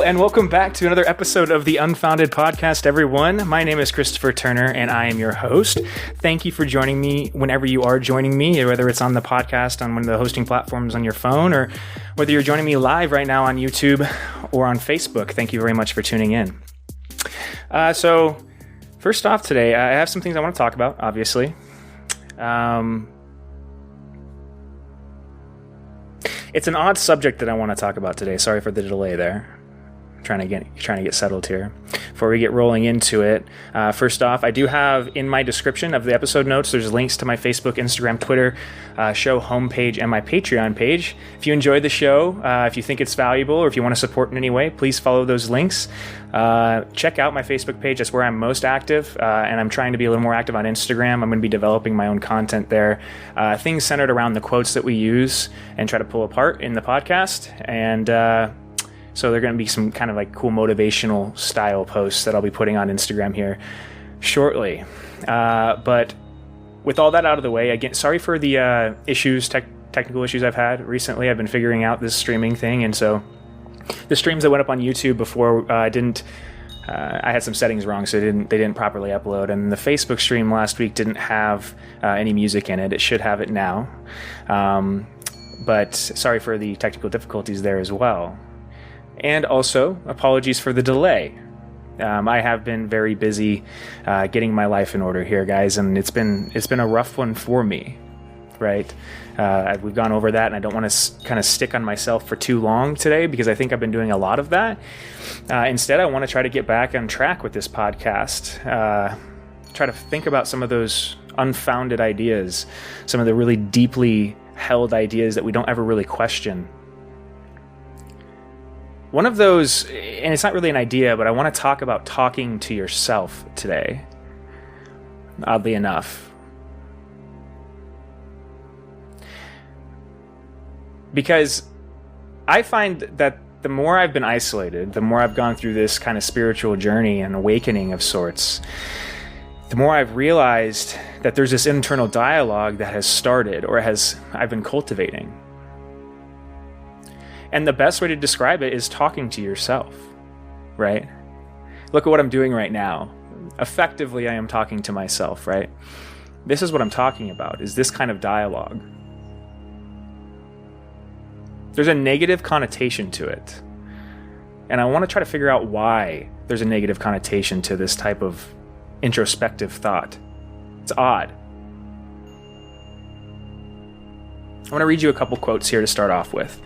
and welcome back to another episode of the Unfounded podcast, everyone. My name is Christopher Turner, and I am your host. Thank you for joining me whenever you are joining me, whether it's on the podcast on one of the hosting platforms on your phone, or whether you're joining me live right now on YouTube or on Facebook. Thank you very much for tuning in. So, first off today, I have some things I want to talk about, obviously. It's an odd subject that I want to talk about today. Sorry for the delay there. Trying to get settled here before we get rolling into it. First off, I do have in my description of the episode notes, there's links to my Facebook, Instagram, Twitter, show homepage, and my Patreon page. If you enjoyed the show, if you think it's valuable, or if you want to support in any way, please follow those links. Check out my Facebook page. That's where I'm most active, and I'm trying to be a little more active on Instagram. I'm going to be developing my own content there. Things centered around the quotes that we use and try to pull apart in the podcast. And so they're going to be some kind of like cool motivational style posts that I'll be putting on Instagram here shortly. But with all that out of the way, again, sorry for the technical issues I've had recently. I've been figuring out this streaming thing, and so the streams that went up on YouTube before I had some settings wrong, so they didn't properly upload. And the Facebook stream last week didn't have any music in it. It should have it now. But sorry for the technical difficulties there as well. And also, apologies for the delay. I have been very busy getting my life in order here, guys, and it's been a rough one for me, right? We've gone over that, and I don't want to kind of stick on myself for too long today because I think I've been doing a lot of that. Instead, I want to try to get back on track with this podcast, try to think about some of those unfounded ideas, some of the really deeply held ideas that we don't ever really question. One of those, and it's not really an idea, but I want to talk about talking to yourself today, oddly enough. Because I find that the more I've been isolated, the more I've gone through this kind of spiritual journey and awakening of sorts, the more I've realized that there's this internal dialogue that has started, or I've been cultivating. And the best way to describe it is talking to yourself, right? Look at what I'm doing right now. Effectively, I am talking to myself, right? This is what I'm talking about, is this kind of dialogue. There's a negative connotation to it. And I want to try to figure out why there's a negative connotation to this type of introspective thought. It's odd. I want to read you a couple quotes here to start off with.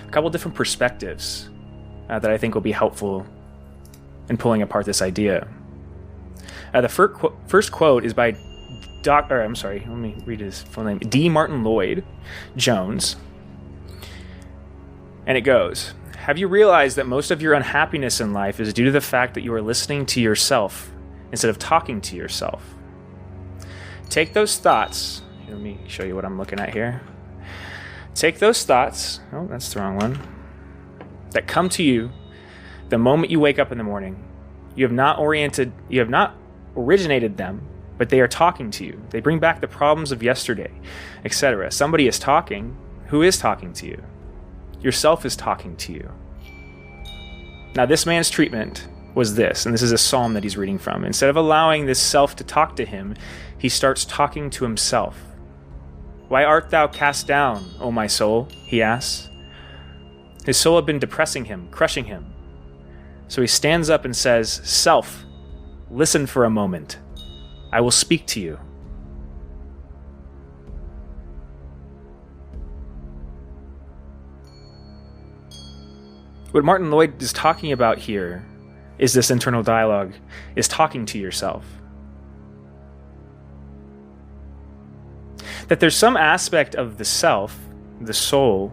A couple different perspectives that I think will be helpful in pulling apart this idea. The first quote is by let me read his full name, D. Martin Lloyd Jones. And it goes, "Have you realized that most of your unhappiness in life is due to the fact that you are listening to yourself instead of talking to yourself? Take those thoughts," let me show you what I'm looking at here. "Take those thoughts," oh, that's the wrong one, "that come to you the moment you wake up in the morning. You have not originated them, but they are talking to you. They bring back the problems of yesterday, etc. Somebody is talking. Who is talking to you? Yourself is talking to you." Now, this man's treatment was this, and this is a psalm that he's reading from. Instead of allowing this self to talk to him, he starts talking to himself. "Why art thou cast down, O my soul?" he asks. His soul had been depressing him, crushing him. So he stands up and says, "Self, listen for a moment. I will speak to you." What Martin Lloyd is talking about here is this internal dialogue, is talking to yourself. That there's some aspect of the self, the soul,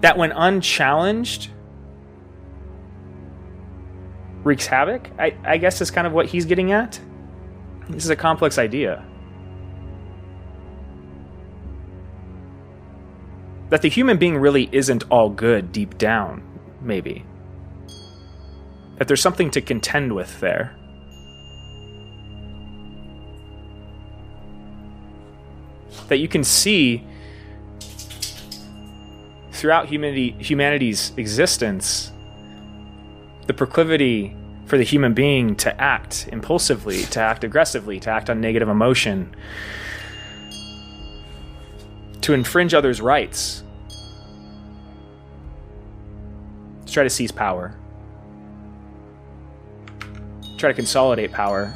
that when unchallenged wreaks havoc, I guess is kind of what he's getting at. This is a complex idea. That the human being really isn't all good deep down, maybe. That there's something to contend with there. That you can see throughout humanity's existence, the proclivity for the human being to act impulsively, to act aggressively, to act on negative emotion, to infringe others' rights, to try to seize power, try to consolidate power,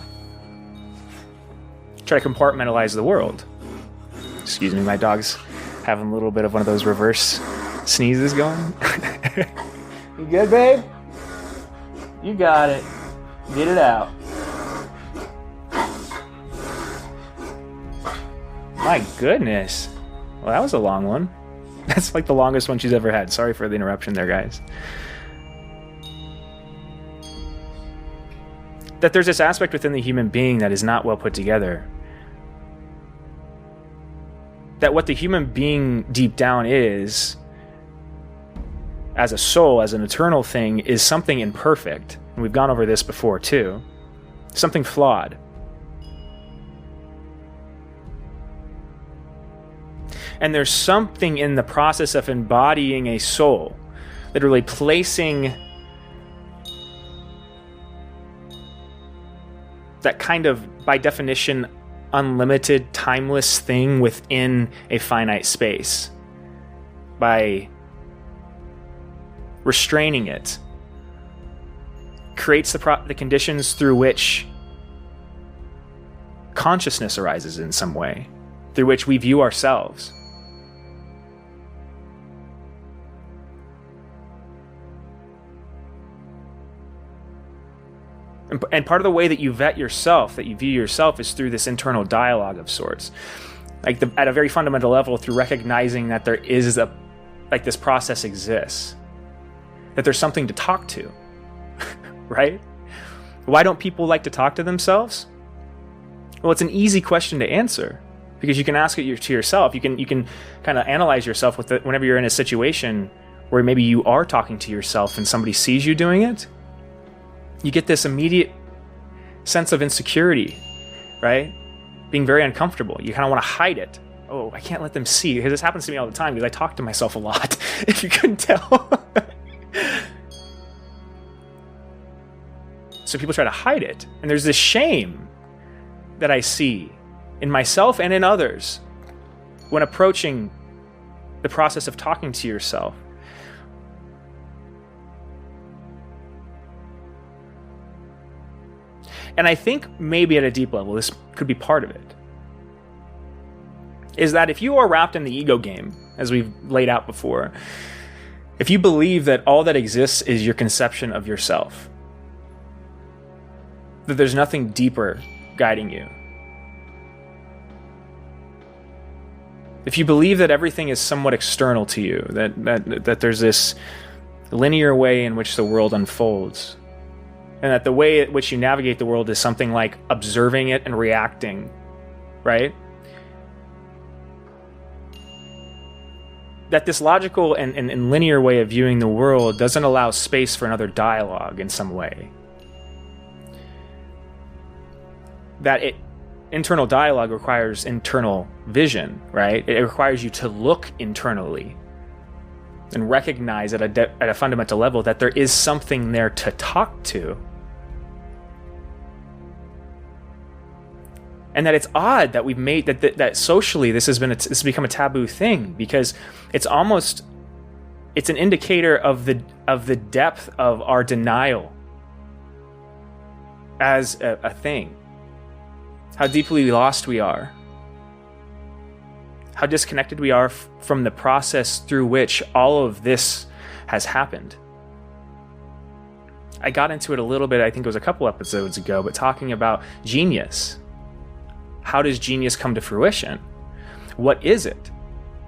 try to compartmentalize the world. Excuse me, my dog's having a little bit of one of those reverse sneezes going. You good, babe? You got it. Get it out. My goodness. Well, that was a long one. That's like the longest one she's ever had. Sorry for the interruption there, guys. That there's this aspect within the human being that is not well put together. That what the human being deep down is, as a soul, as an eternal thing, is something imperfect. And we've gone over this before too. Something flawed. And there's something in the process of embodying a soul, literally placing that kind of, by definition, unlimited, timeless thing within a finite space. By restraining it, creates the conditions through which consciousness arises in some way, through which we view ourselves. And part of the way that you vet yourself, that you view yourself, is through this internal dialogue of sorts. Like at a very fundamental level, through recognizing that there is this process exists. That there's something to talk to. Right? Why don't people like to talk to themselves? Well, it's an easy question to answer. Because you can ask it to yourself. You can kind of analyze yourself with it whenever you're in a situation where maybe you are talking to yourself and somebody sees you doing it. You get this immediate sense of insecurity, right? Being very uncomfortable. You kind of want to hide it. Oh, I can't let them see. Because this happens to me all the time because I talk to myself a lot, if you couldn't tell. So people try to hide it. And there's this shame that I see in myself and in others when approaching the process of talking to yourself. And I think maybe at a deep level, this could be part of it, is that if you are wrapped in the ego game, as we've laid out before, if you believe that all that exists is your conception of yourself, that there's nothing deeper guiding you, if you believe that everything is somewhat external to you, that there's this linear way in which the world unfolds, and that the way in which you navigate the world is something like observing it and reacting, right? That this logical and linear way of viewing the world doesn't allow space for another dialogue in some way. That internal dialogue requires internal vision, right? It requires you to look internally and recognize at a fundamental level that there is something there to talk to. And that it's odd that we've made that socially this has become a taboo thing, because it's an indicator of the depth of our denial as a thing. How deeply lost we are. How disconnected we are from the process through which all of this has happened. I got into it a little bit, I think it was a couple episodes ago, but talking about genius. How does genius come to fruition? What is it?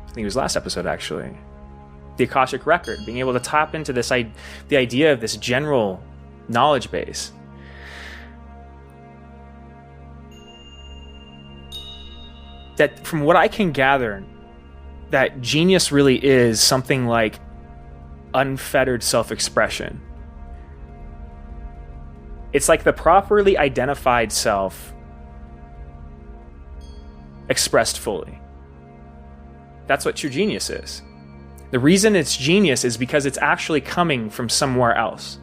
I think it was last episode, actually. The Akashic Record, being able to tap into the idea of this general knowledge base. That from what I can gather, that genius really is something like unfettered self-expression. It's like the properly identified self expressed fully. That's what true genius is. The reason it's genius is because it's actually coming from somewhere else.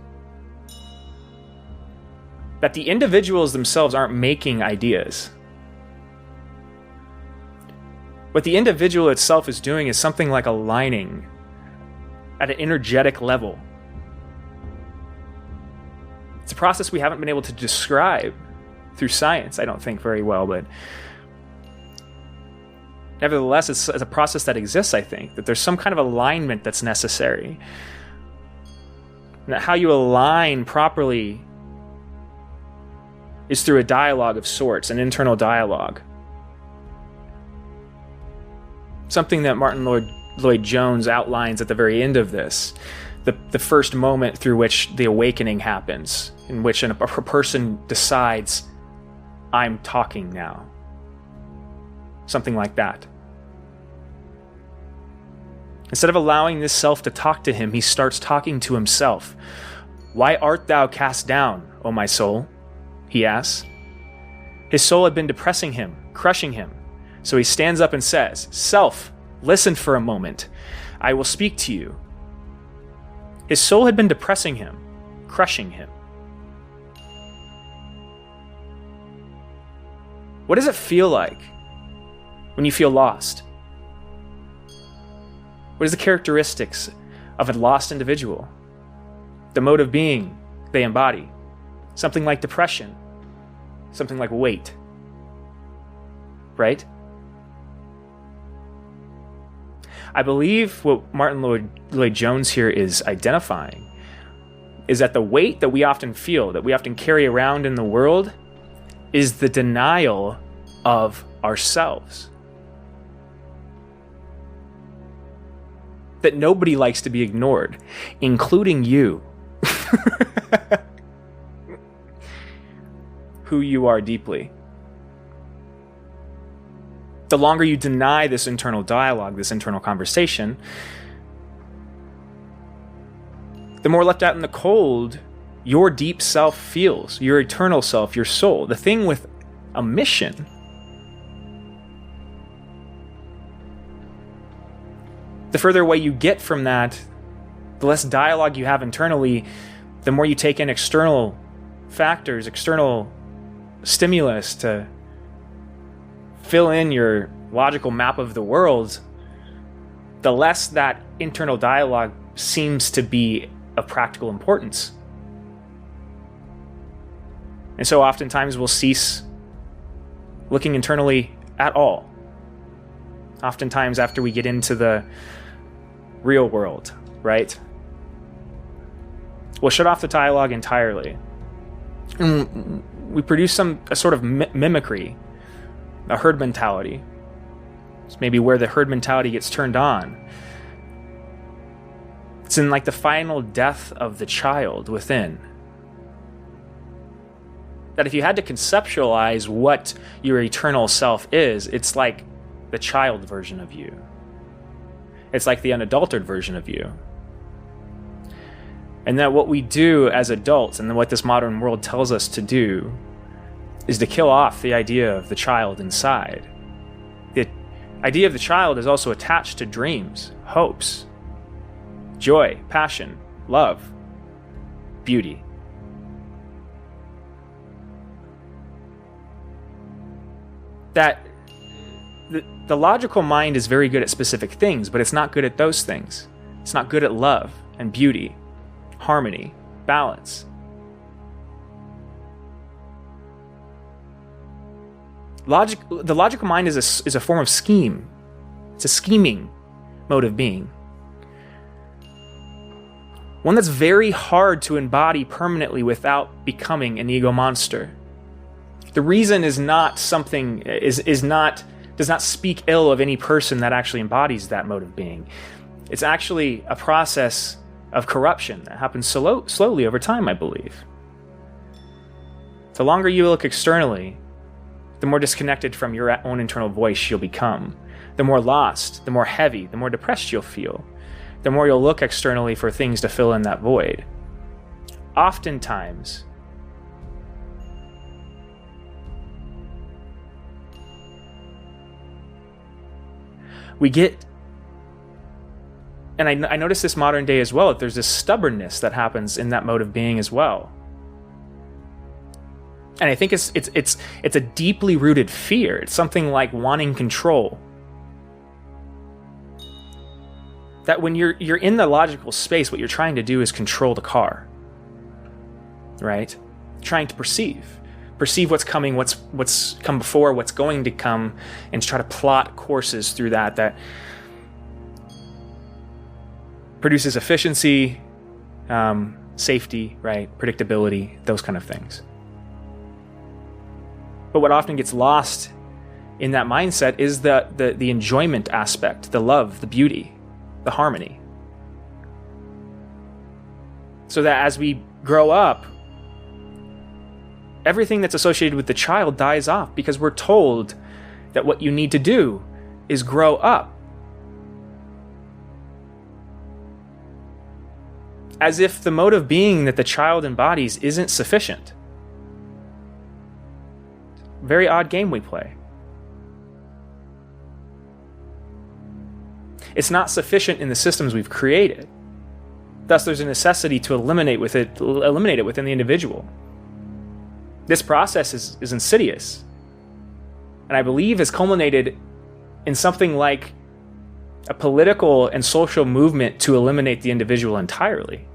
That the individuals themselves aren't making ideas. What the individual itself is doing is something like aligning at an energetic level. It's a process we haven't been able to describe through science, I don't think, very well, but nevertheless, it's a process that exists, I think, that there's some kind of alignment that's necessary. And that how you align properly is through a dialogue of sorts, an internal dialogue. Something that Martin Lloyd-Jones outlines at the very end of this, the first moment through which the awakening happens, in which a person decides, I'm talking now. Something like that. Instead of allowing this self to talk to him, he starts talking to himself. Why art thou cast down, O my soul? He asks. His soul had been depressing him, crushing him. So he stands up and says, Self, listen for a moment. I will speak to you. His soul had been depressing him, crushing him. What does it feel like when you feel lost? What is the characteristics of a lost individual? The mode of being they embody. Something like depression. Something like weight. Right? I believe what Martin Lloyd-Jones here is identifying is that the weight that we often feel, that we often carry around in the world, is the denial of ourselves. That nobody likes to be ignored, including you. Who you are deeply. The longer you deny this internal dialogue, this internal conversation, the more left out in the cold your deep self feels, your eternal self, your soul, the thing with a mission. The further away you get from that, the less dialogue you have internally, the more you take in external factors, external stimulus to fill in your logical map of the world, the less that internal dialogue seems to be of practical importance. And so oftentimes we'll cease looking internally at all. Oftentimes after we get into the real world, right? We'll shut off the dialogue entirely. And we produce a sort of mimicry, a herd mentality. It's maybe where the herd mentality gets turned on. It's in like the final death of the child within. That if you had to conceptualize what your eternal self is, it's like the child version of you. It's like the unadulterated version of you. And that what we do as adults, and what this modern world tells us to do, is to kill off the idea of the child inside. The idea of the child is also attached to dreams, hopes, joy, passion, love, beauty. That the logical mind is very good at specific things, but it's not good at those things. It's not good at love and beauty, harmony, balance. The logical mind is a form of scheme. It's a scheming mode of being. One that's very hard to embody permanently without becoming an ego monster. The reason is not something does not speak ill of any person that actually embodies that mode of being. It's actually a process of corruption that happens slowly over time, I believe. The longer you look externally, the more disconnected from your own internal voice you'll become. The more lost, the more heavy, the more depressed you'll feel. The more you'll look externally for things to fill in that void. Oftentimes, we get And I notice this modern day as well, that there's this stubbornness that happens in that mode of being as well. And I think it's a deeply rooted fear. It's something like wanting control. That when you're in the logical space, what you're trying to do is control the car. Right? Trying to perceive what's coming, what's come before, what's going to come, and try to plot courses through that produces efficiency, safety, right? Predictability, those kind of things. But what often gets lost in that mindset is the enjoyment aspect, the love, the beauty, the harmony. So that as we grow up, everything that's associated with the child dies off because we're told that what you need to do is grow up. As if the mode of being that the child embodies isn't sufficient. Very odd game we play. It's not sufficient in the systems we've created. Thus, there's a necessity to eliminate it within the individual. This process is insidious, and I believe has culminated in something like a political and social movement to eliminate the individual entirely.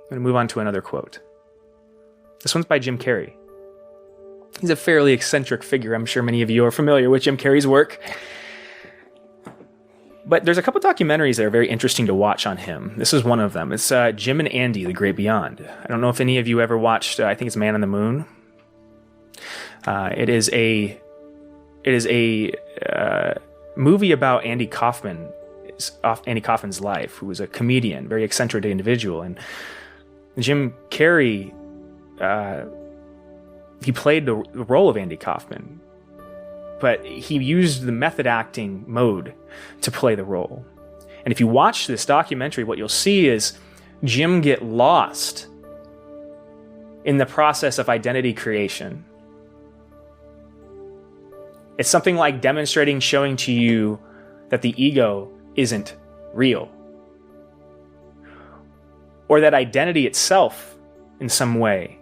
I'm going to move on to another quote. This one's by Jim Carey. He's a fairly eccentric figure. I'm sure many of you are familiar with Jim Carrey's work. But there's a couple documentaries that are very interesting to watch on him. This is one of them. It's Jim and Andy, The Great Beyond. I don't know if any of you ever watched, I think it's Man on the Moon. It is a movie about Andy Kaufman's life, who was a comedian, very eccentric individual. And Jim Carrey, he played the role of Andy Kaufman, but he used the method acting mode to play the role. And if you watch this documentary, what you'll see is Jim get lost in the process of identity creation. It's something like demonstrating, showing to you that the ego isn't real. Or that identity itself, in some way,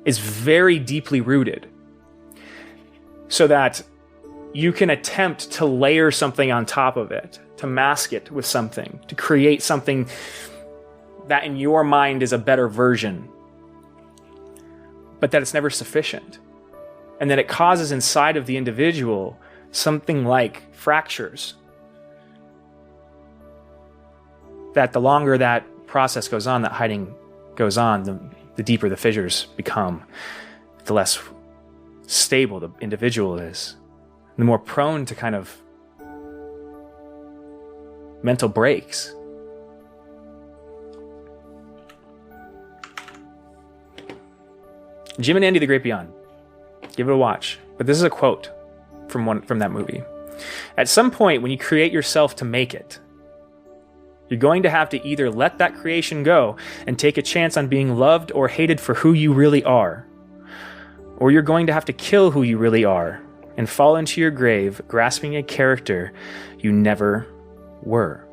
is very deeply rooted. So that you can attempt to layer something on top of it, to mask it with something, to create something that in your mind is a better version, but that it's never sufficient. And that it causes inside of the individual something like fractures. That the longer that process goes on, that hiding goes on, the deeper the fissures become, the less stable the individual is, the more prone to kind of mental breaks. Jim and Andy, The Great Beyond. Give it a watch. But this is a quote from that movie. At some point, when you create yourself to make it, you're going to have to either let that creation go and take a chance on being loved or hated for who you really are, or you're going to have to kill who you really are and fall into your grave grasping a character you never were.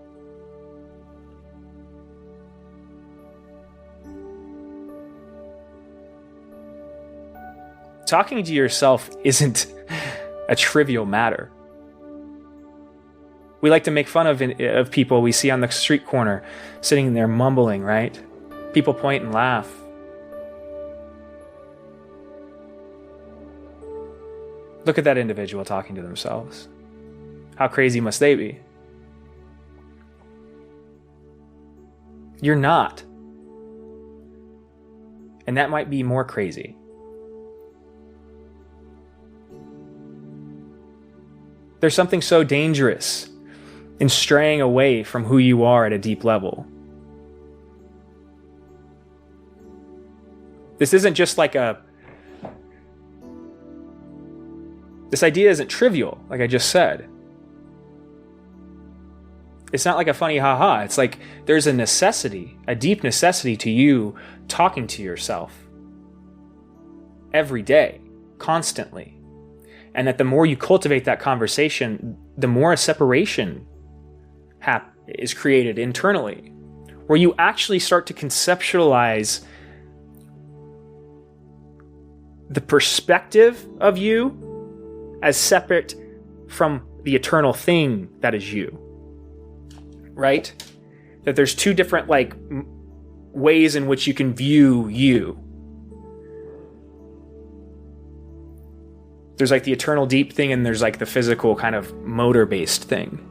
Talking to yourself isn't a trivial matter. We like to make fun of people we see on the street corner sitting there mumbling, right? People point and laugh. Look at that individual talking to themselves. How crazy must they be? You're not. And that might be more crazy. There's something so dangerous in straying away from who you are at a deep level. This isn't just like this idea isn't trivial, like I just said. It's not like a funny ha-ha. It's like there's a necessity, a deep necessity to you talking to yourself every day, constantly. And that the more you cultivate that conversation, the more a separation is created internally, where you actually start to conceptualize the perspective of you as separate from the eternal thing that is you. Right? That there's two different ways in which you can view you. There's the eternal deep thing, and there's the physical kind of motor-based thing.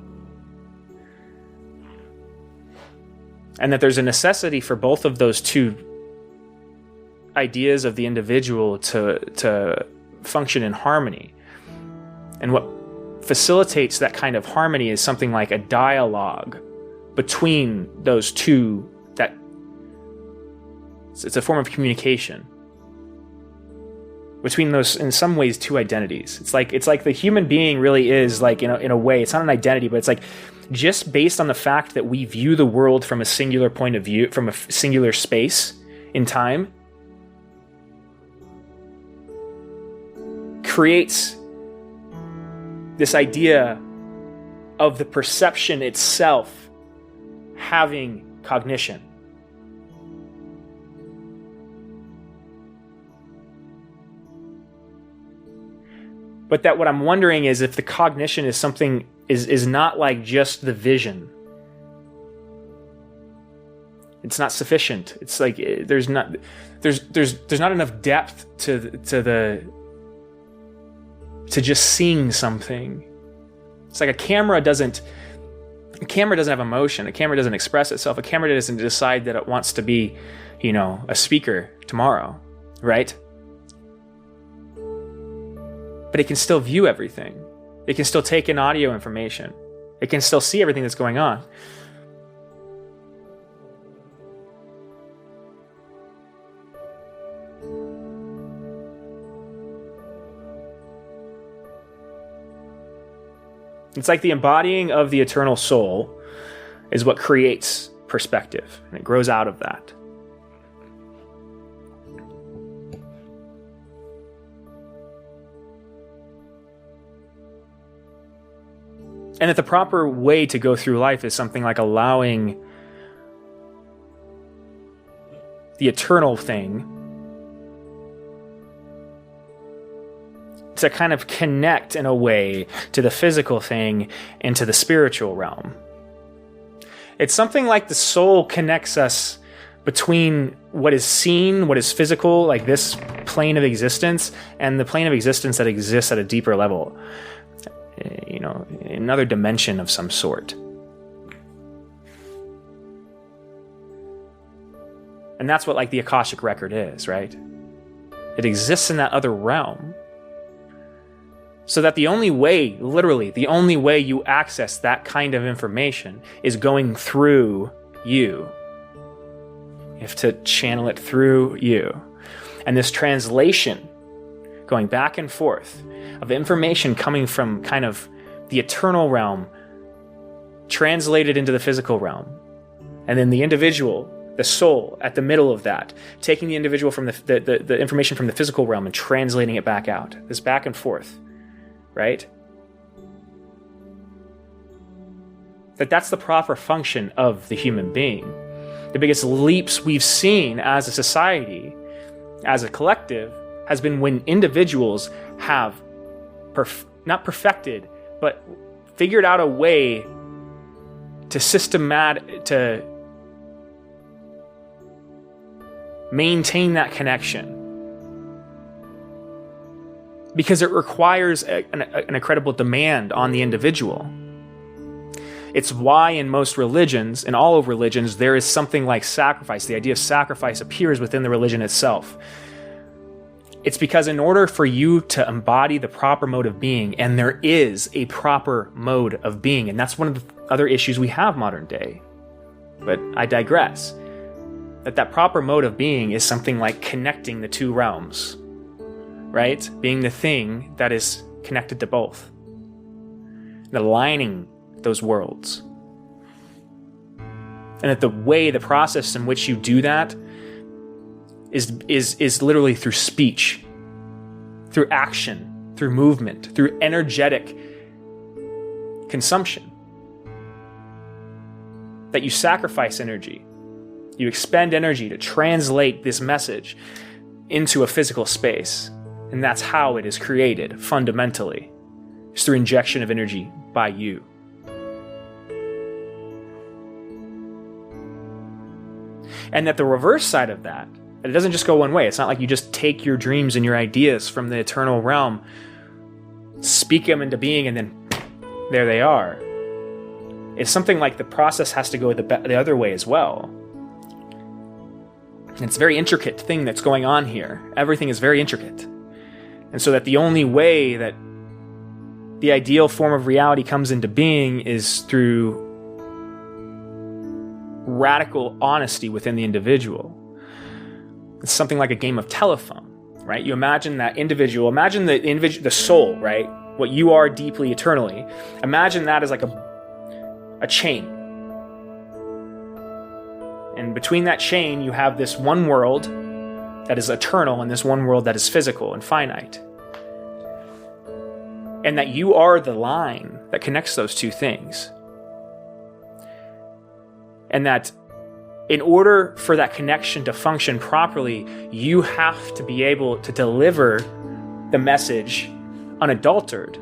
And that there's a necessity for both of those two ideas of the individual to function in harmony. And what facilitates that kind of harmony is something like a dialogue between those two. It's a form of communication between those, in some ways, two identities. It's like the human being really is in a way, it's not an identity, but it's just based on the fact that we view the world from a singular point of view, from a singular space in time, creates this idea of the perception itself having cognition. But that what I'm wondering is if the cognition is something is not just the vision. It's not sufficient. It's there's not enough depth to just seeing something. It's like a camera doesn't have emotion. A camera doesn't express itself. A camera doesn't decide that it wants to be, a speaker tomorrow, right? But it can still view everything. It can still take in audio information. It can still see everything that's going on. It's like the embodying of the eternal soul is what creates perspective, and it grows out of that. And that the proper way to go through life is something like allowing the eternal thing to kind of connect in a way to the physical thing and to the spiritual realm. It's something like the soul connects us between what is seen, what is physical, like this plane of existence, and the plane of existence that exists at a deeper level. Another dimension of some sort. And that's what the Akashic record is, right? It exists in that other realm. So that the only way, literally, the only way you access that kind of information is going through you. You have to channel it through you. And this translation, going back and forth, of information coming from kind of the eternal realm, translated into the physical realm. And then the individual, the soul, at the middle of that, taking the individual from the information from the physical realm and translating it back out. This back and forth, right? That's the proper function of the human being. The biggest leaps we've seen as a society, as a collective, has been when individuals have not perfected, but figured out a way to maintain that connection. Because it requires an incredible demand on the individual. It's why in most religions, in all of religions, there is something like sacrifice. The idea of sacrifice appears within the religion itself. It's because in order for you to embody the proper mode of being, and there is a proper mode of being, and that's one of the other issues we have modern day. But I digress. That proper mode of being is something like connecting the two realms, right? Being the thing that is connected to both. And aligning those worlds. And that the process in which you do that is literally through speech, through action, through movement, through energetic consumption. That you sacrifice energy. You expend energy to translate this message into a physical space. And that's how it is created, fundamentally. It's through injection of energy by you. And that the reverse side of that, it doesn't just go one way. It's not like you just take your dreams and your ideas from the eternal realm, speak them into being, and then there they are. It's something like the process has to go the other way as well. And it's a very intricate thing that's going on here. Everything is very intricate. And so that the only way that the ideal form of reality comes into being is through radical honesty within the individual. It's something like a game of telephone, right? You imagine that individual, the soul, right? What you are deeply eternally. Imagine that as like a chain. And between that chain, you have this one world that is eternal and this one world that is physical and finite. And that you are the line that connects those two things. And that in order for that connection to function properly, you have to be able to deliver the message unadulterated.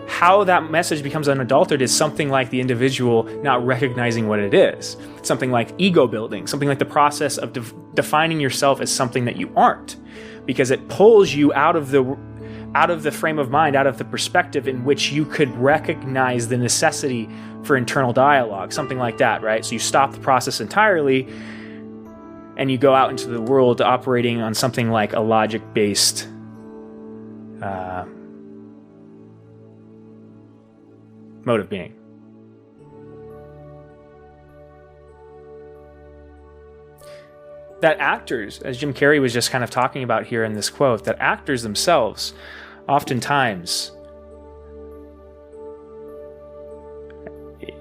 How that message becomes unadulterated is something like the individual not recognizing what it is. Something like ego building, something like the process of defining yourself as something that you aren't. Because it pulls you out of the frame of mind, out of the perspective in which you could recognize the necessity for internal dialogue, something like that, right? So you stop the process entirely and you go out into the world operating on something like a logic-based mode of being. That actors, as Jim Carey was just kind of talking about here in this quote, that actors themselves oftentimes,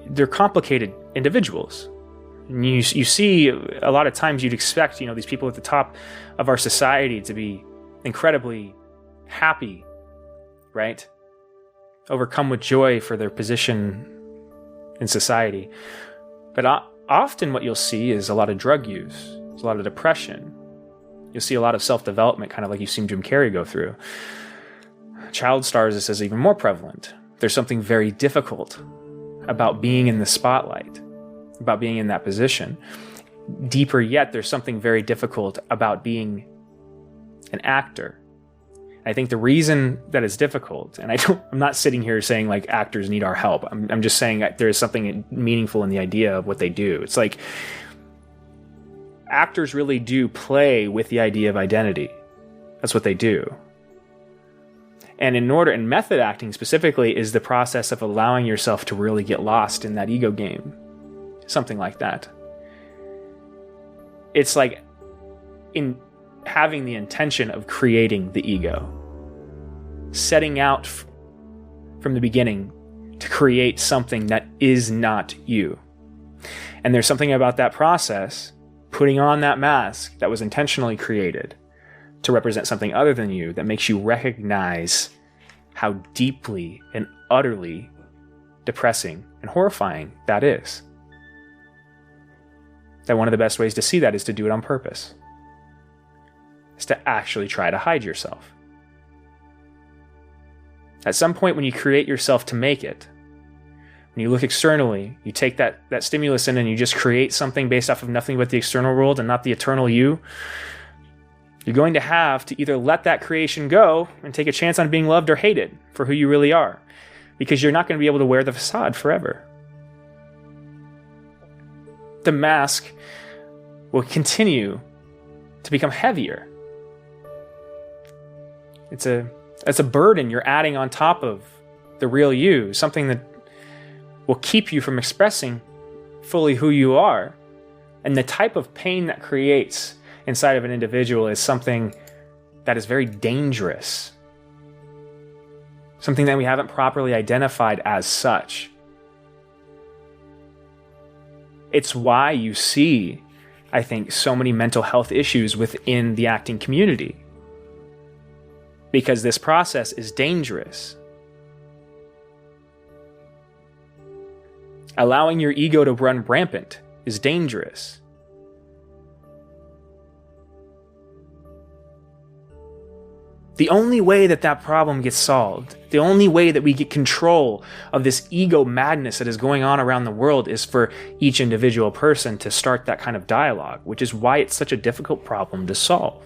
they're complicated individuals. And you see a lot of times you'd expect, these people at the top of our society to be incredibly happy, right? Overcome with joy for their position in society. But often what you'll see is a lot of drug use. There's a lot of depression. You'll see a lot of self-development, kind of like you've seen Jim Carey go through. Child stars, this is even more prevalent. There's something very difficult about being in the spotlight, about being in that position. Deeper yet, there's something very difficult about being an actor. I think the reason that it's difficult, and I'm not sitting here saying like actors need our help. I'm just saying that there is something meaningful in the idea of what they do. It's like actors really do play with the idea of identity. That's what they do. And method acting specifically is the process of allowing yourself to really get lost in that ego game. Something like that. It's like in having the intention of creating the ego. Setting out from the beginning to create something that is not you. And there's something about that process, putting on that mask that was intentionally created to represent something other than you, that makes you recognize how deeply and utterly depressing and horrifying that is. That one of the best ways to see that is to do it on purpose. Is to actually try to hide yourself. At some point when you create yourself to make it, when you look externally, you take that stimulus in and you just create something based off of nothing but the external world and not the eternal you, you're going to have to either let that creation go and take a chance on being loved or hated for who you really are, because you're not going to be able to wear the facade forever. The mask will continue to become heavier. It's a burden you're adding on top of the real you, something that will keep you from expressing fully who you are. And the type of pain that creates inside of an individual is something that is very dangerous. Something that we haven't properly identified as such. It's why you see, I think, so many mental health issues within the acting community. Because this process is dangerous. Allowing your ego to run rampant is dangerous. The only way that problem gets solved, the only way that we get control of this ego madness that is going on around the world is for each individual person to start that kind of dialogue, which is why it's such a difficult problem to solve.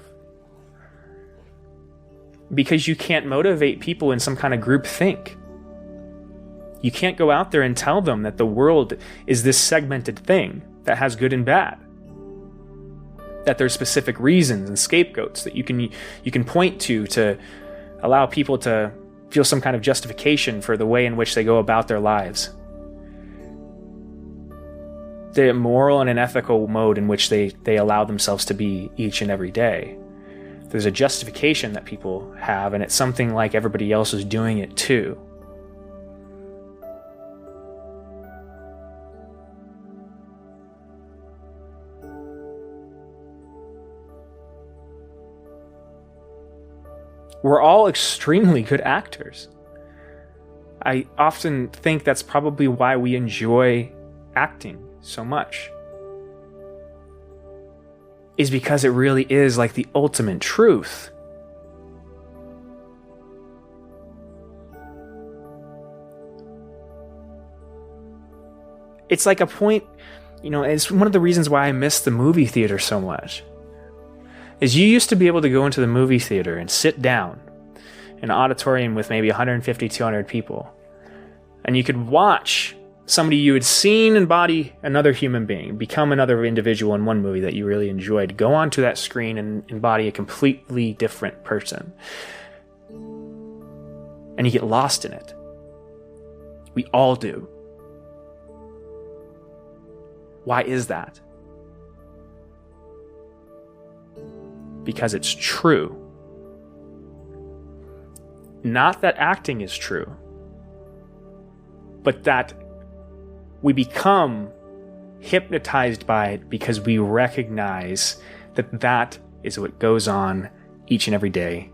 Because you can't motivate people in some kind of group think. You can't go out there and tell them that the world is this segmented thing that has good and bad. That there's specific reasons and scapegoats that you can point to allow people to feel some kind of justification for the way in which they go about their lives. The moral and an ethical mode in which they allow themselves to be each and every day. There's a justification that people have, and it's something like everybody else is doing it too. We're all extremely good actors. I often think that's probably why we enjoy acting so much. Is because it really is like the ultimate truth. It's like a point, it's one of the reasons why I miss the movie theater so much. Is you used to be able to go into the movie theater and sit down in an auditorium with maybe 150, 200 people. And you could watch somebody you had seen embody another human being, become another individual in one movie that you really enjoyed, go onto that screen and embody a completely different person. And you get lost in it. We all do. Why is that? Because it's true. Not that acting is true, but that we become hypnotized by it because we recognize that that is what goes on each and every day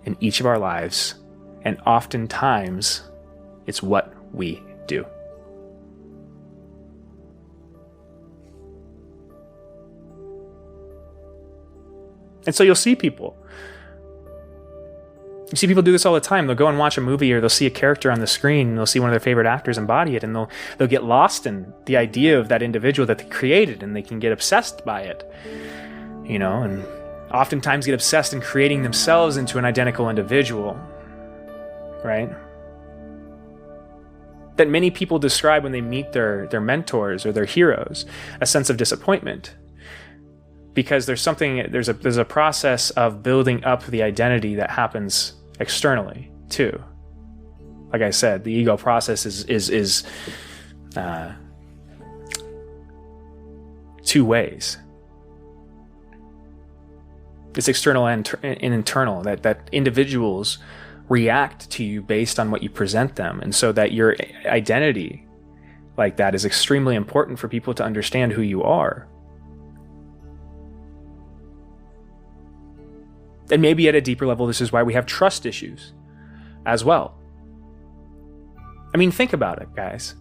in each of our lives, and oftentimes it's what we do. And so you'll see people. You see people do this all the time. They'll go and watch a movie, or they'll see a character on the screen, and they'll see one of their favorite actors embody it, and they'll get lost in the idea of that individual that they created, and they can get obsessed by it. And oftentimes get obsessed in creating themselves into an identical individual. Right? That many people describe when they meet their mentors or their heroes, a sense of disappointment. Because there's a process of building up the identity that happens externally too. Like I said, the ego process is two ways. It's external and internal. That individuals react to you based on what you present them, and so that your identity, like that, is extremely important for people to understand who you are. And maybe at a deeper level, this is why we have trust issues as well. I mean, think about it, guys.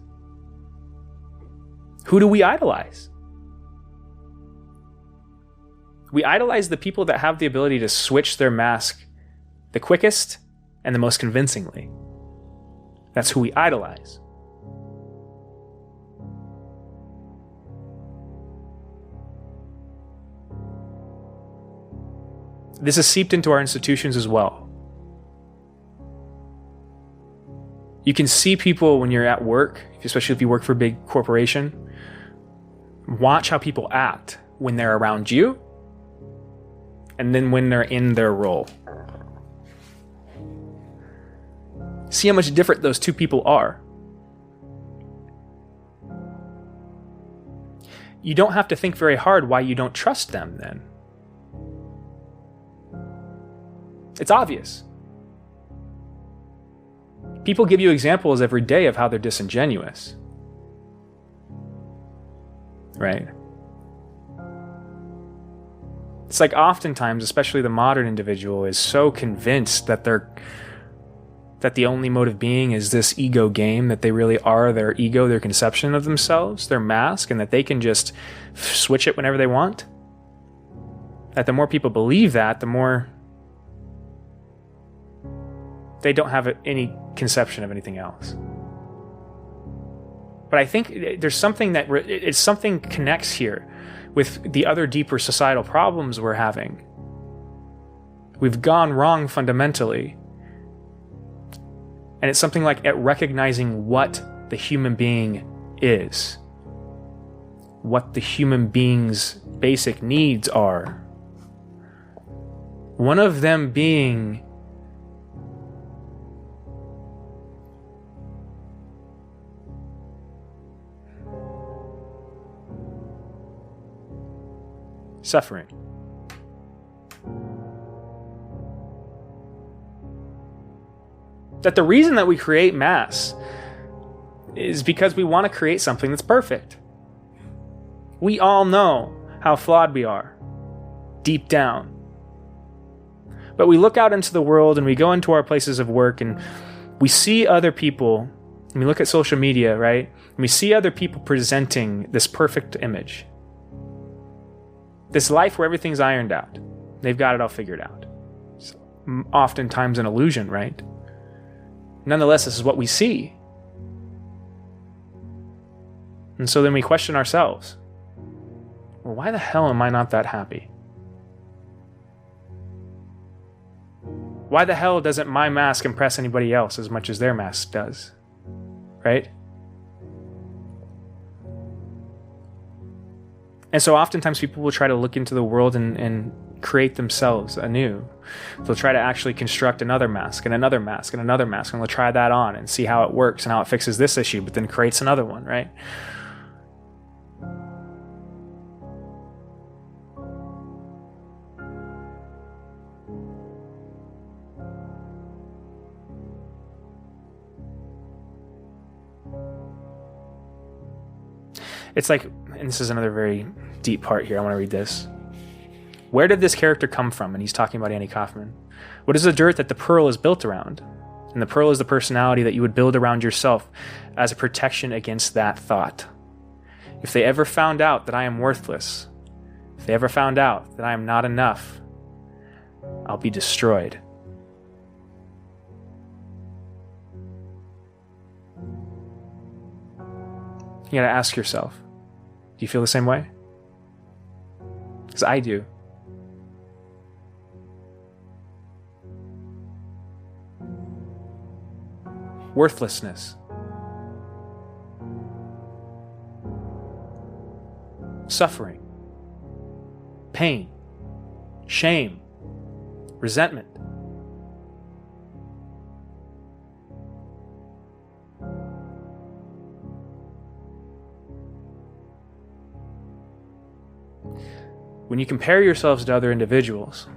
Who do we idolize? We idolize the people that have the ability to switch their mask the quickest and the most convincingly. That's who we idolize. This is seeped into our institutions as well. You can see people when you're at work, especially if you work for a big corporation. Watch how people act when they're around you, and then when they're in their role. See how much different those two people are. You don't have to think very hard why you don't trust them then. It's obvious. People give you examples every day of how they're disingenuous. right? It's like oftentimes, especially the modern individual, is so convinced that the only mode of being is this ego game, that they really are their ego, their conception of themselves, their mask, and that they can just switch it whenever they want. That the more people believe that, the more they don't have any conception of anything else. But I think there's something it's something connects here with the other deeper societal problems we're having. We've gone wrong fundamentally. And it's something like at recognizing what the human being is, what the human being's basic needs are. One of them being suffering. That the reason that we create mass is because we want to create something that's perfect. We all know how flawed we are, deep down. But we look out into the world and we go into our places of work and we see other people, and we look at social media, right? And we see other people presenting this perfect image. This life where everything's ironed out. They've got it all figured out. It's oftentimes an illusion, right? Nonetheless, this is what we see. And so then we question ourselves. Well, why the hell am I not that happy? Why the hell doesn't my mask impress anybody else as much as their mask does? Right? And so oftentimes people will try to look into the world and create themselves anew. They'll try to actually construct another mask and another mask and another mask, and they'll try that on and see how it works and how it fixes this issue, but then creates another one, right? It's like, and this is another very deep part here, I want to read this. Where did this character come from? And he's talking about Andy Kaufman. What is the dirt that the pearl is built around? And the pearl is the personality that you would build around yourself as a protection against that thought. If they ever found out that I am worthless, if they ever found out that I am not enough, I'll be destroyed. You gotta ask yourself, do you feel the same way? Because I do. Worthlessness. Suffering. Pain. Shame. Resentment. When you compare yourselves to other individuals,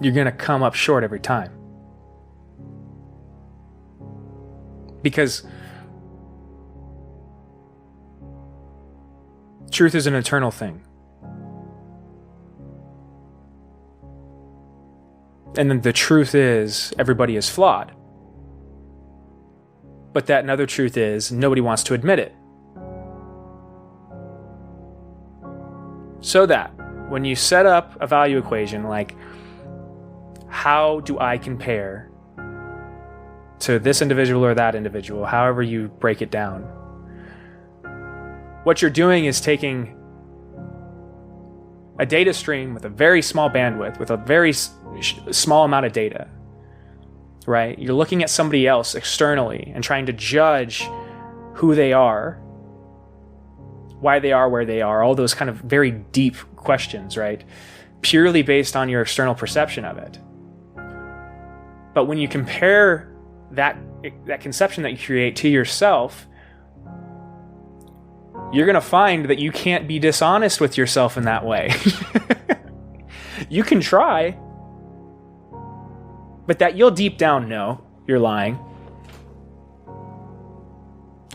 you're going to come up short every time. Because truth is an eternal thing. And then the truth is everybody is flawed. But that another truth is nobody wants to admit it. So that when you set up a value equation like, how do I compare to this individual or that individual, however you break it down, what you're doing is taking a data stream with a very small bandwidth, with a very small amount of data, right? You're looking at somebody else externally and trying to judge who they are, why they are where they are, all those kind of very deep questions, right? Purely based on your external perception of it. But when you compare that conception that you create to yourself, you're going to find that you can't be dishonest with yourself in that way. You can try, but that you'll deep down know you're lying.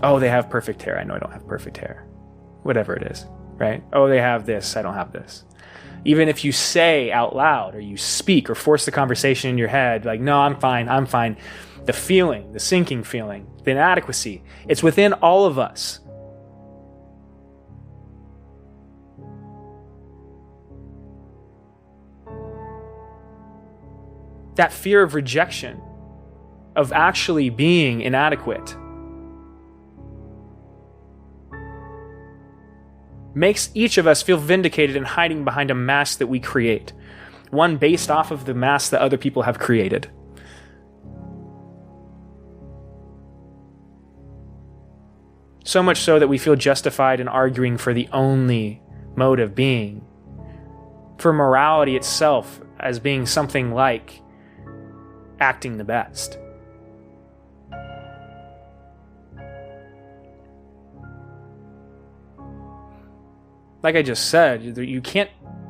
Oh, they have perfect hair. I know I don't have perfect hair. Whatever it is, right? Oh, they have this. I don't have this. Even if you say out loud or you speak or force the conversation in your head, like, no, I'm fine, I'm fine. The feeling, the sinking feeling, the inadequacy, it's within all of us. That fear of rejection, of actually being inadequate, makes each of us feel vindicated in hiding behind a mask that we create, one based off of the mask that other people have created. So much so that we feel justified in arguing for the only mode of being, for morality itself as being something like acting the best. Like I just said,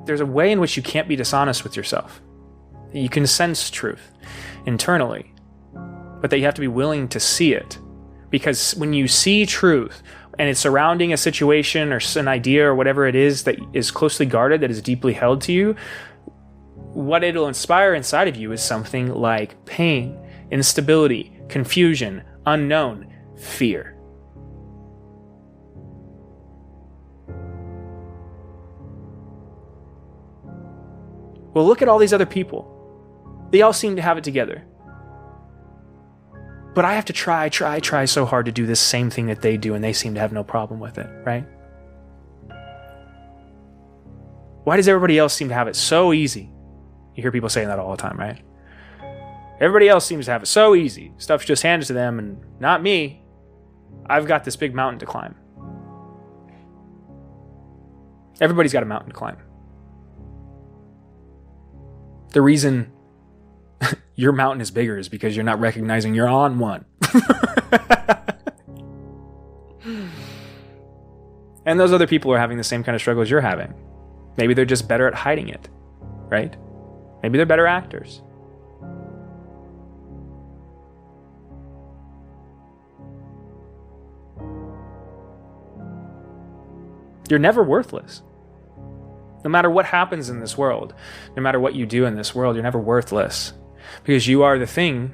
there's a way in which you can't be dishonest with yourself. You can sense truth internally, but that you have to be willing to see it. Because when you see truth and it's surrounding a situation or an idea or whatever it is that is closely guarded, that is deeply held to you, what it'll inspire inside of you is something like pain, instability, confusion, unknown, fear. Well, look at all these other people. They all seem to have it together. But I have to try so hard to do this same thing that they do, and they seem to have no problem with it, right? Why does everybody else seem to have it so easy? You hear people saying that all the time, right? Everybody else seems to have it so easy. Stuff's just handed to them, and not me. I've got this big mountain to climb. Everybody's got a mountain to climb. The reason your mountain is bigger is because you're not recognizing you're on one. And those other people are having the same kind of struggles you're having. Maybe they're just better at hiding it, right? Maybe they're better actors. You're never worthless. No matter what happens in this world, no matter what you do in this world, you're never worthless. Because you are the thing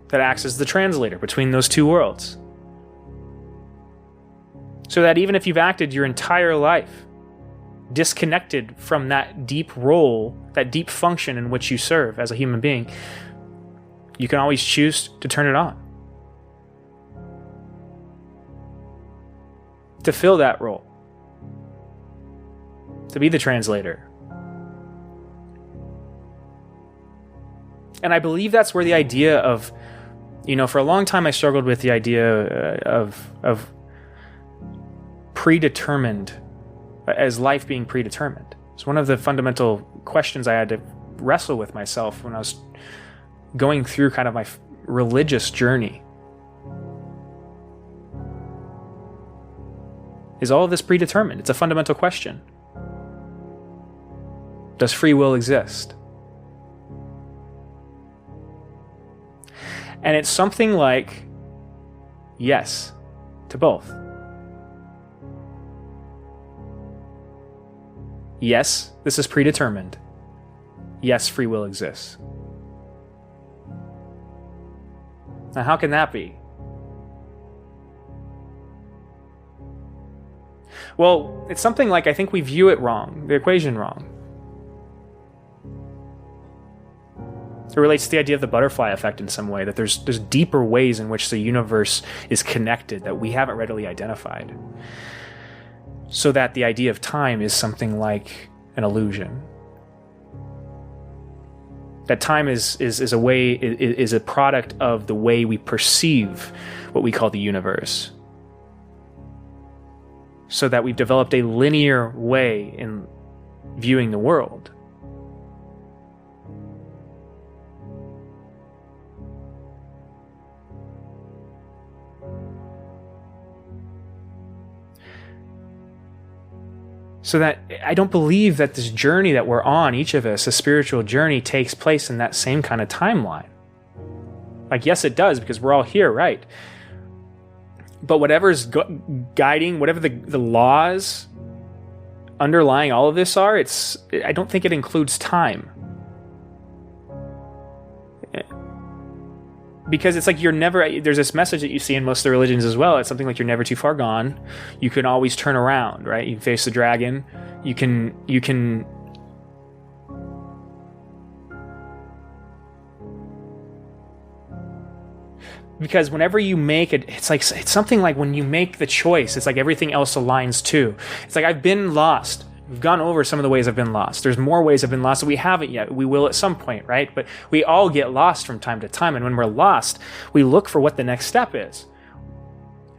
that acts as the translator between those two worlds. So that even if you've acted your entire life disconnected from that deep role, that deep function in which you serve as a human being, you can always choose to turn it on. To fill that role. To be the translator. And I believe that's where the idea of, for a long time I struggled with the idea of predetermined, as life being predetermined. It's one of the fundamental questions I had to wrestle with myself when I was going through kind of my religious journey. Is all of this predetermined? It's a fundamental question. Does free will exist? And it's something like yes to both. Yes, this is predetermined. Yes, free will exists. Now, how can that be? Well, it's something like I think we view it wrong, the equation wrong. It relates to the idea of the butterfly effect in some way, that there's deeper ways in which the universe is connected that we haven't readily identified. So that the idea of time is something like an illusion. That time is a product of the way we perceive what we call the universe. So that we've developed a linear way in viewing the world. So that I don't believe that this journey that we're on, each of us, a spiritual journey, takes place in that same kind of timeline. Like, yes, it does, because we're all here, right? But whatever's guiding, whatever the laws underlying all of this are, I don't think it includes time. Because it's like there's this message that you see in most of the religions as well. It's something like you're never too far gone. You can always turn around, right? You can face the dragon. You can because whenever you make it, it's something like when you make the choice, it's like everything else aligns too. It's like I've been lost. We've gone over some of the ways I've been lost. There's more ways I've been lost that we haven't yet. We will at some point, right? But we all get lost from time to time. And when we're lost, we look for what the next step is.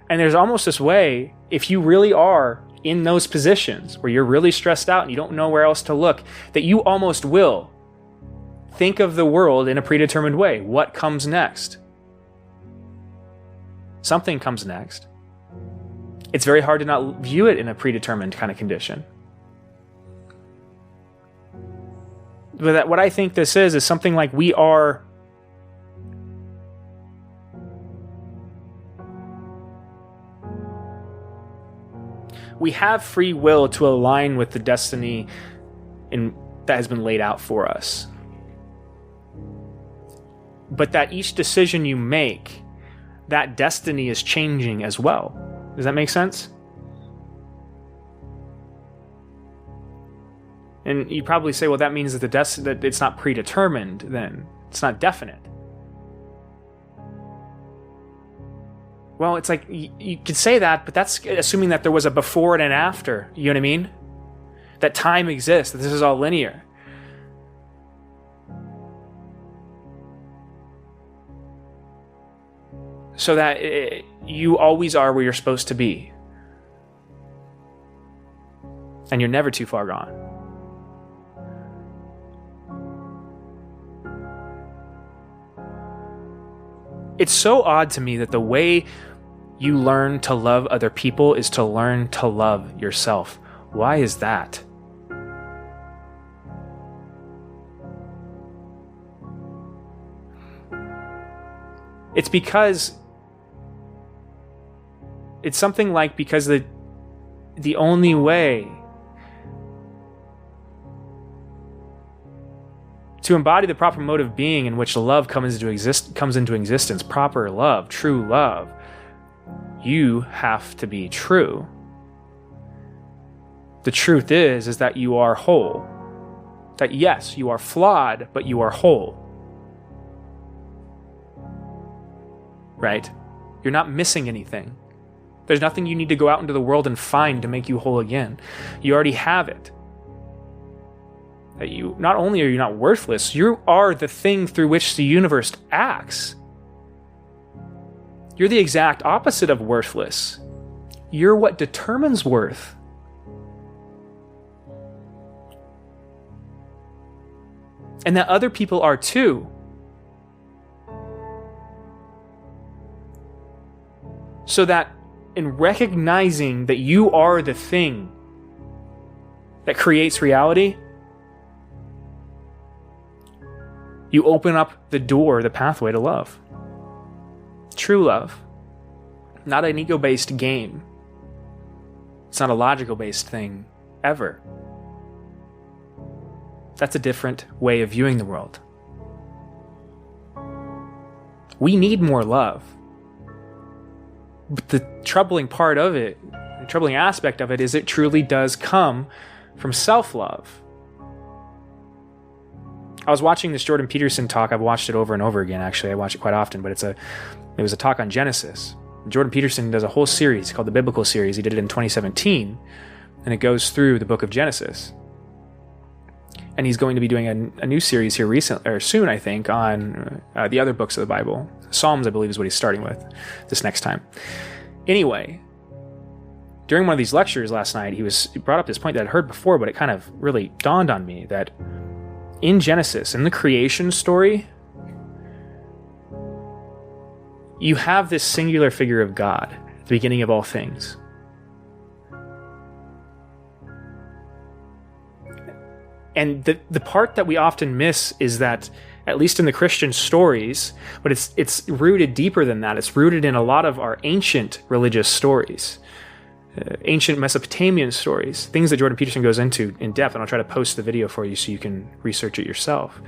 And there's almost this way, if you really are in those positions where you're really stressed out and you don't know where else to look, that you almost will think of the world in a predetermined way. What comes next? Something comes next. It's very hard to not view it in a predetermined kind of condition. But what I think this is something like we have free will to align with the destiny that has been laid out for us. But that each decision you make, that destiny is changing as well. Does that make sense? And you probably say, well, that means that that it's not predetermined then. It's not definite. Well, it's like, you could say that, but that's assuming that there was a before and an after. You know what I mean? That time exists, that this is all linear. So that you always are where you're supposed to be. And you're never too far gone. It's so odd to me that the way you learn to love other people is to learn to love yourself. Why is that? It's because it's something like because the only way to embody the proper mode of being in which love comes into existence, proper love, true love, you have to be true. The truth is that you are whole. That yes, you are flawed, but you are whole. Right? You're not missing anything. There's nothing you need to go out into the world and find to make you whole again. You already have it. That you, not only are you not worthless, you are the thing through which the universe acts. You're the exact opposite of worthless. You're what determines worth. And that other people are too. So that in recognizing that you are the thing that creates reality, you open up the door, the pathway to love. True love. Not an ego-based game. It's not a logical-based thing, ever. That's a different way of viewing the world. We need more love. But the troubling part of it, the troubling aspect of it, is it truly does come from self-love. I was watching this Jordan Peterson talk. I've watched it over and over again, actually. I watch it quite often, but it was a talk on Genesis. Jordan Peterson does a whole series called the Biblical Series. He did it in 2017, and it goes through the book of Genesis. And he's going to be doing a new series here soon, I think, on the other books of the Bible. Psalms, I believe, is what he's starting with this next time. Anyway, during one of these lectures last night, he brought up this point that I'd heard before, but it kind of really dawned on me that in Genesis, in the creation story, you have this singular figure of God at the beginning of all things. And the part that we often miss is that at least in the Christian stories, but it's rooted deeper than that. It's rooted in a lot of our ancient religious stories, ancient Mesopotamian stories, things that Jordan Peterson goes into in depth, and I'll try to post the video for you so you can research it yourself.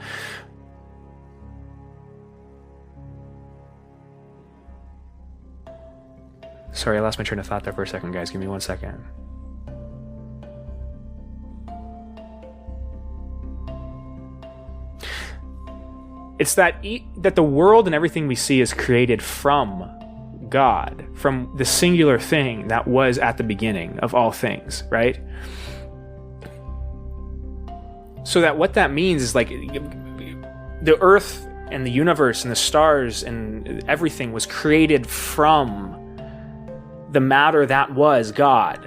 Sorry, I lost my train of thought there for a second, guys. Give me 1 second. It's that the world and everything we see is created from God, from the singular thing that was at the beginning of all things, right? So that what that means is like the earth and the universe and the stars and everything was created from the matter that was God.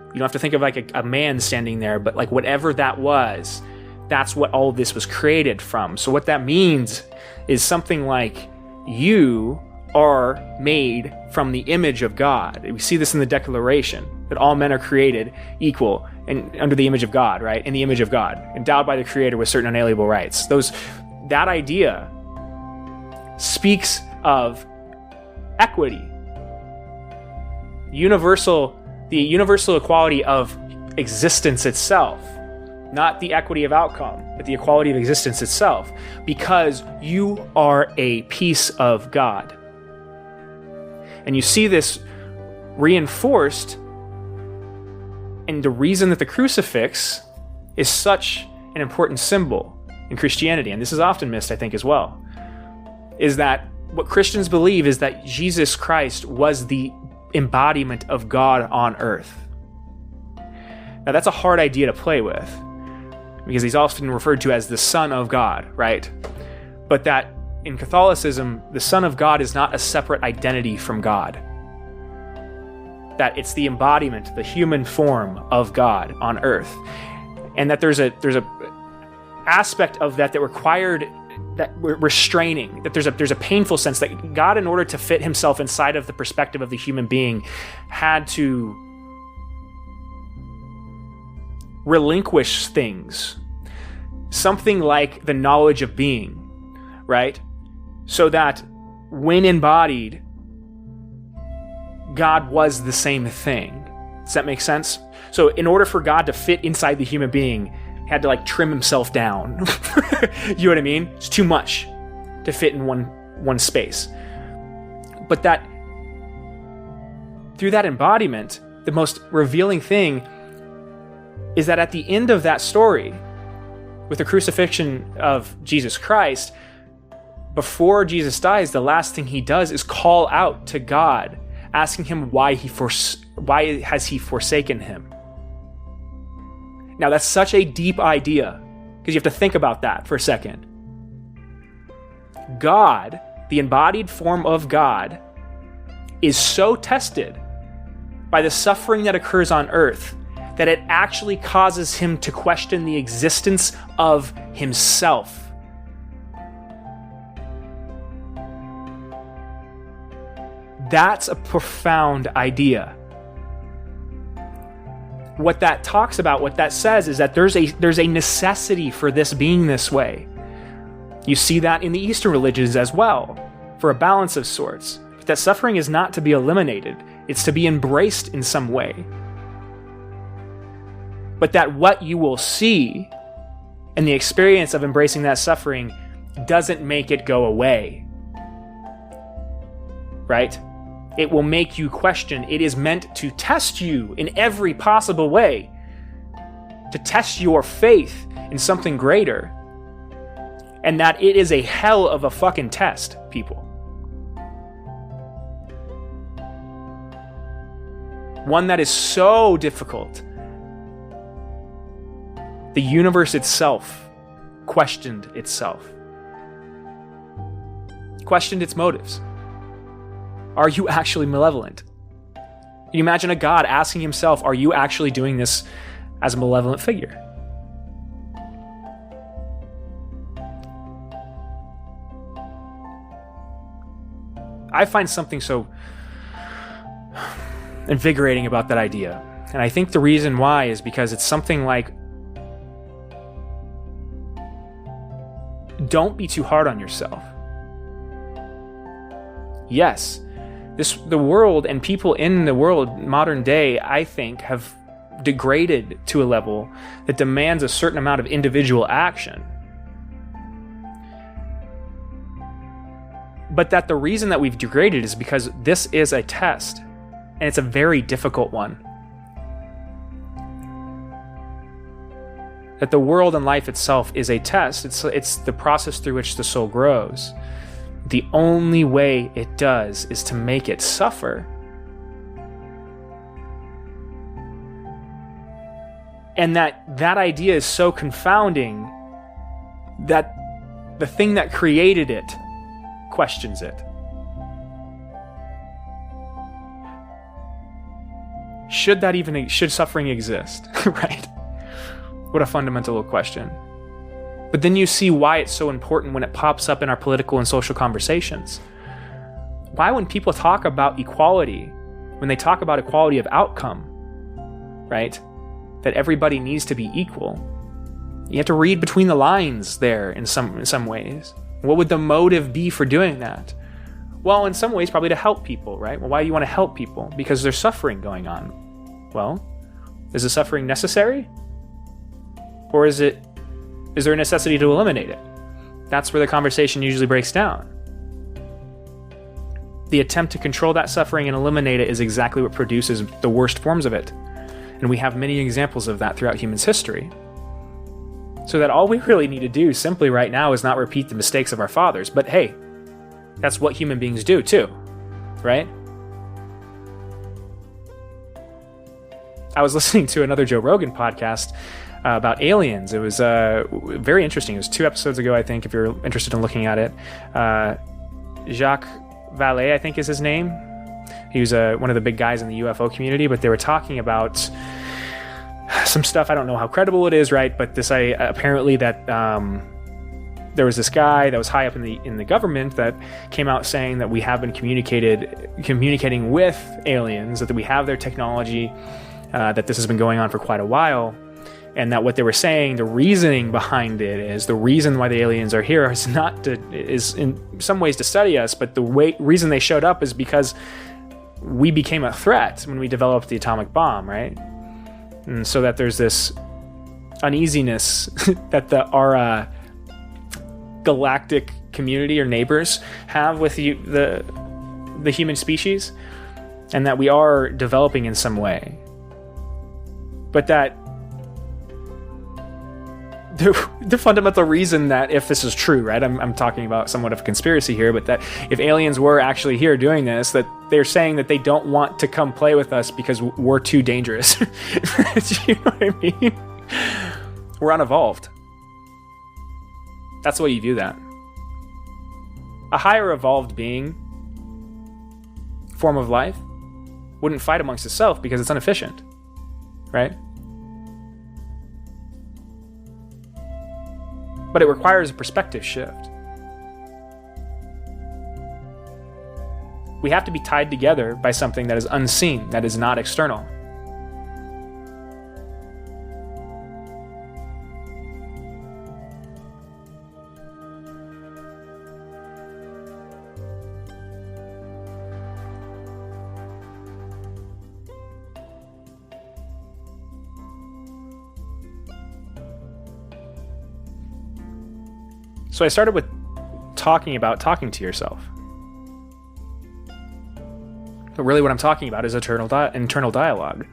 You don't have to think of like a man standing there, but like whatever that was, that's what all of this was created from. So what that means is something like you are made from the image of God. We see this in the Declaration, that all men are created equal and under the image of God, right? In the image of God, endowed by the Creator with certain unalienable rights. That idea speaks of equity, the universal equality of existence itself, not the equity of outcome, but the equality of existence itself, because you are a piece of God. And you see this reinforced in the reason that the crucifix is such an important symbol in Christianity, and this is often missed, I think, as well, is that what Christians believe is that Jesus Christ was the embodiment of God on earth. Now, that's a hard idea to play with, because he's often referred to as the Son of God, right? But that in Catholicism, the Son of God is not a separate identity from God. That it's the embodiment, the human form of God on earth. And that there's a aspect of that required, that restraining, that there's a painful sense that God, in order to fit himself inside of the perspective of the human being, had to relinquish things, something like the knowledge of being, right? So that when embodied, God was the same thing. Does that make sense? So in order for God to fit inside the human being, he had to like trim himself down. You know what I mean? It's too much to fit in one space. But that through that embodiment, the most revealing thing is that at the end of that story, with the crucifixion of Jesus Christ, before Jesus dies, the last thing he does is call out to God, asking him why has he forsaken him. Now, that's such a deep idea, because you have to think about that for a second. God, the embodied form of God, is so tested by the suffering that occurs on earth that it actually causes him to question the existence of himself. That's a profound idea. What that talks about, what that says, is that there's a necessity for this being this way. You see that in the Eastern religions as well, for a balance of sorts. But that suffering is not to be eliminated. It's to be embraced in some way. But that what you will see and the experience of embracing that suffering doesn't make it go away. Right? It will make you question. It is meant to test you in every possible way, to test your faith in something greater. And that it is a hell of a fucking test, people. One that is so difficult. The universe itself questioned itself. Questioned its motives. Are you actually malevolent? Can you imagine a God asking himself, are you actually doing this as a malevolent figure? I find something so invigorating about that idea. And I think the reason why is because it's something like don't be too hard on yourself. Yes, the world and people in the world, modern day, I think, have degraded to a level that demands a certain amount of individual action. But that the reason that we've degraded is because this is a test, and it's a very difficult one. That the world and life itself is a test. It's the process through which the soul grows. The only way it does is to make it suffer. And that idea is so confounding that the thing that created it questions it. Should suffering exist? Right? What a fundamental question. But then you see why it's so important when it pops up in our political and social conversations. Why, when people talk about equality, when they talk about equality of outcome, right, that everybody needs to be equal, you have to read between the lines there in some ways. What would the motive be for doing that? Well, in some ways, probably to help people, right? Well, why do you want to help people? Because there's suffering going on. Well, is the suffering necessary? Or is there a necessity to eliminate it? That's where the conversation usually breaks down. The attempt to control that suffering and eliminate it is exactly what produces the worst forms of it. And we have many examples of that throughout human history. So that all we really need to do simply right now is not repeat the mistakes of our fathers. But hey, that's what human beings do too, right? I was listening to another Joe Rogan podcast about aliens. It was very interesting. It was 2 episodes ago, I think, if you're interested in looking at it. Jacques Vallée, I think is his name. He was one of the big guys in the UFO community, but they were talking about some stuff. I don't know how credible it is, right? But this apparently that there was this guy that was high up in the government that came out saying that we have been communicating with aliens, that we have their technology, that this has been going on for quite a while. And that what they were saying, the reasoning behind it is the reason why the aliens are here is in some ways to study us, but the reason they showed up is because we became a threat when we developed the atomic bomb, right? And so that there's this uneasiness that our galactic community or neighbors have with the human species, and that we are developing in some way. But that the fundamental reason that, if this is true, right, I'm talking about somewhat of a conspiracy here, but that if aliens were actually here doing this, that they're saying that they don't want to come play with us because we're too dangerous. You know what I mean? We're unevolved. That's the way you view that. A higher evolved being, form of life, wouldn't fight amongst itself because it's inefficient, right? But it requires a perspective shift. We have to be tied together by something that is unseen, that is not external. So I started with talking to yourself. But really what I'm talking about is internal dialogue.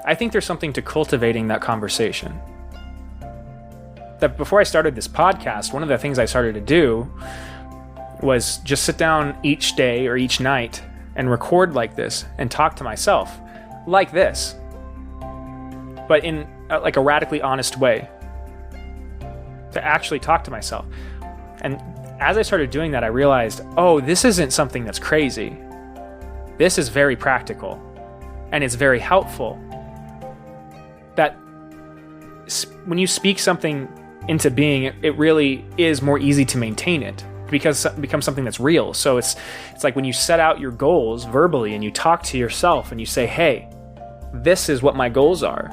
I think there's something to cultivating that conversation. That before I started this podcast, one of the things I started to do was just sit down each day or each night and record like this and talk to myself like this, but in like a radically honest way. To actually talk to myself. And as I started doing that, I realized, oh, this isn't something that's crazy. This is very practical, and it's very helpful. That when you speak something into being, it really is more easy to maintain it because it becomes something that's real. So it's like when you set out your goals verbally and you talk to yourself and you say, hey, this is what my goals are.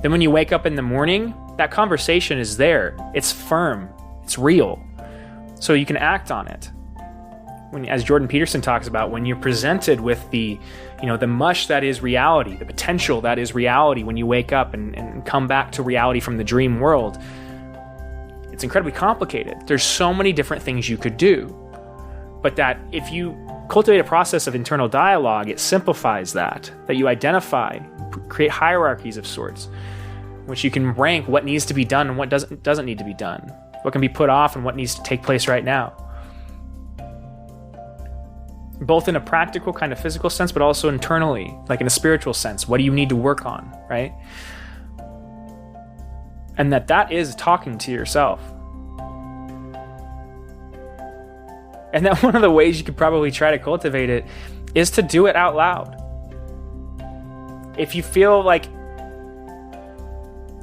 Then when you wake up in the morning, that conversation is there. It's firm. It's real. So you can act on it. As Jordan Peterson talks about, when you're presented with the mush that is reality, the potential that is reality when you wake up and come back to reality from the dream world, it's incredibly complicated. There's so many different things you could do. But that if you cultivate a process of internal dialogue, it simplifies that you identify, create hierarchies of sorts, in which you can rank what needs to be done and what doesn't need to be done, what can be put off and what needs to take place right now. Both in a practical kind of physical sense, but also internally, like in a spiritual sense. What do you need to work on, right? And that is talking to yourself. And that one of the ways you could probably try to cultivate it is to do it out loud. If you feel like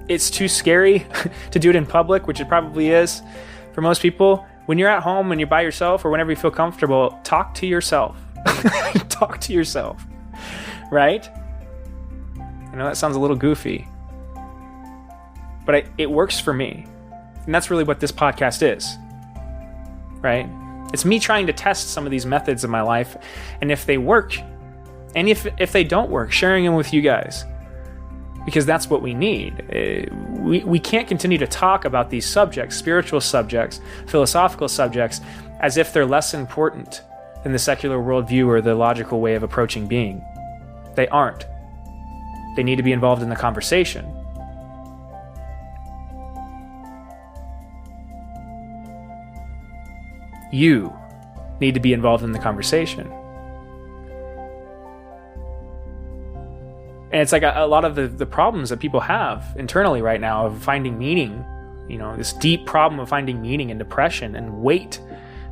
it's too scary to do it in public, which it probably is for most people, when you're at home, when you're by yourself, or whenever you feel comfortable, talk to yourself. Talk to yourself, right? I know that sounds a little goofy, but it works for me. And that's really what this podcast is, right? It's me trying to test some of these methods in my life, and if they work, and if they don't work, sharing them with you guys, because that's what we need. We can't continue to talk about these subjects, spiritual subjects, philosophical subjects, as if they're less important than the secular worldview or the logical way of approaching being. They aren't. They need to be involved in the conversation. You need to be involved in the conversation. And it's like a lot of the problems that people have internally right now of finding meaning, this deep problem of finding meaning and depression and weight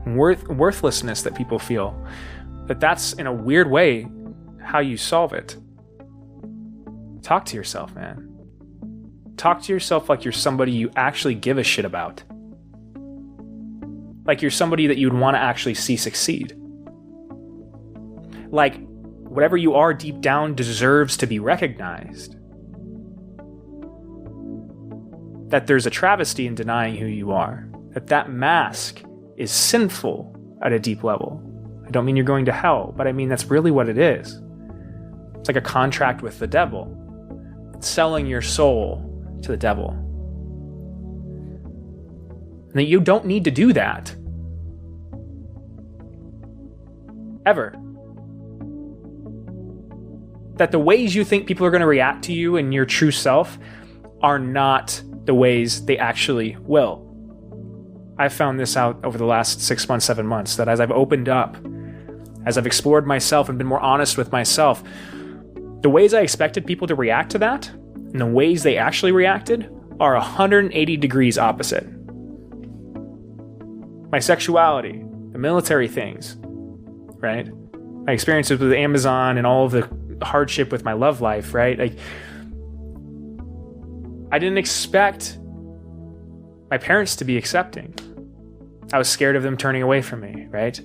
and worthlessness that people feel. That's in a weird way how you solve it. Talk to yourself, man. Talk to yourself like you're somebody you actually give a shit about. Like you're somebody that you'd want to actually see succeed. Like whatever you are deep down deserves to be recognized. That there's a travesty in denying who you are. That mask is sinful at a deep level. I don't mean you're going to hell, but I mean that's really what it is. It's like a contract with the devil. It's selling your soul to the devil. And that you don't need to do that. Ever. That the ways you think people are going to react to you and your true self are not the ways they actually will. I've found this out over the last 6 months, 7 months, that as I've opened up, as I've explored myself and been more honest with myself, the ways I expected people to react to that and the ways they actually reacted are 180 degrees opposite. My sexuality, the military things, right? My experiences with Amazon and all of the hardship with my love life, right? Like, I didn't expect my parents to be accepting. I was scared of them turning away from me, right?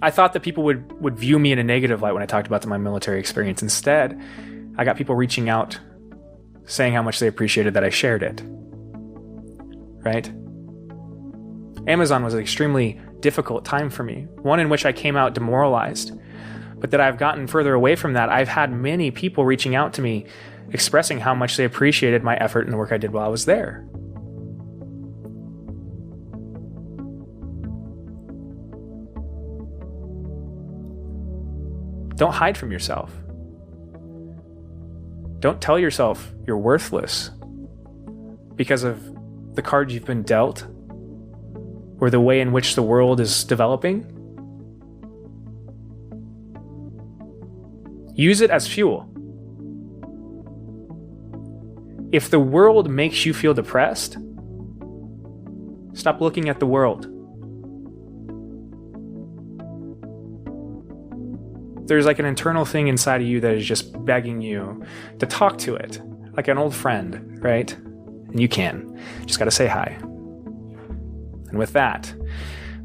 I thought that people would view me in a negative light when I talked about my military experience. Instead, I got people reaching out, saying how much they appreciated that I shared it, right? Amazon was an extremely difficult time for me, one in which I came out demoralized, but that I've gotten further away from that. I've had many people reaching out to me, expressing how much they appreciated my effort and the work I did while I was there. Don't hide from yourself. Don't tell yourself you're worthless because of the cards you've been dealt or the way in which the world is developing. Use it as fuel. If the world makes you feel depressed, stop looking at the world. There's like an internal thing inside of you that is just begging you to talk to it, like an old friend, right? And you can. Just got to say hi. And with that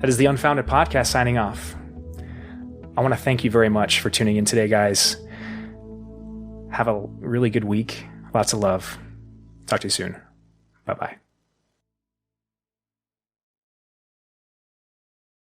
is the Unfounded podcast signing off. I want to thank you very much for tuning in today, guys. Have a really good week. Lots of love. Talk to you soon. Bye-bye.